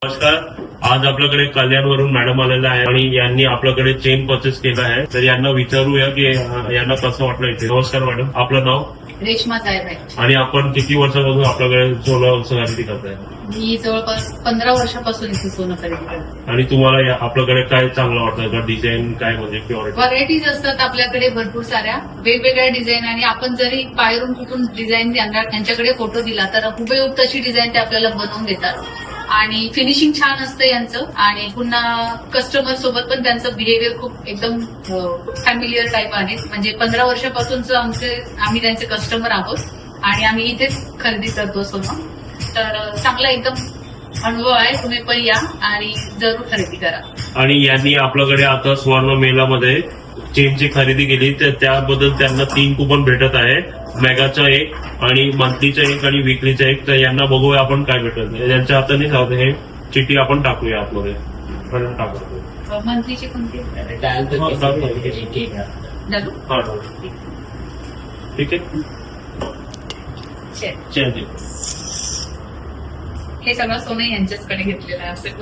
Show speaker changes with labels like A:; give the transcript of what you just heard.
A: नमस्कार. आज आपल्याकडे कल्याणवरून मॅडम आलेला आहे आणि यांनी आपल्याकडे चेन परचेस केला आहे. तर यांना विचारूया की यांना कसं वाटलं इथे. नमस्कार मॅडम, आपलं नाव?
B: रेश्मा साहेब आहे.
A: आणि आपण किती वर्षापासून आपल्याकडे सोनं खरेदी करताय?
B: मी जवळपास 15 वर्षापासून इथे सोनं खरेदी करते.
A: आणि तुम्हाला आपल्याकडे काय चांगलं वाटतं का? डिझाईन काय म्हणजे प्युरिटी?
B: व्हरायटीज असतात आपल्याकडे भरपूर साऱ्या वेगवेगळ्या डिझाईन, आणि आपण जरी बाहेरून कुठून डिझाईन त्यांच्याकडे फोटो दिला तर हुबेहूब तशी डिझाईन ते आपल्याला बनवून देतात. आणि फिनिशिंग छान असतं यांचं, आणि पुन्हा कस्टमर सोबत पण त्यांचं बिहेवियर खूप एकदम फॅमिलियर टाईप आहे. म्हणजे 15 वर्षापासूनच आम्ही त्यांचे कस्टमर आहोत आणि आम्ही इथेच खरेदी करतो सोनं. तर चांगला एकदम अनुभव आहे. तुम्ही पण या आणि जरूर खरेदी करा.
A: आणि यांनी आपल्याकडे आता स्वर्ण मेलामध्ये चेनची खरेदी केली तर त्याबद्दल त्यांना 3 कुपन भेटत आहे. मेगाचा एक आणि मंथलीचा एक आणि विकलीचा एक. तर यांना बघूया आपण काय भेटत. यांच्या हाताने जाऊ हे चिठ्ठी आपण टाकूया आतमध्ये. टाकतो
B: मंथलीची कोणती
A: ठीक आहे.
B: हे सगळं सोनं यांच्याचकडे घेतलेलं आहे असेल.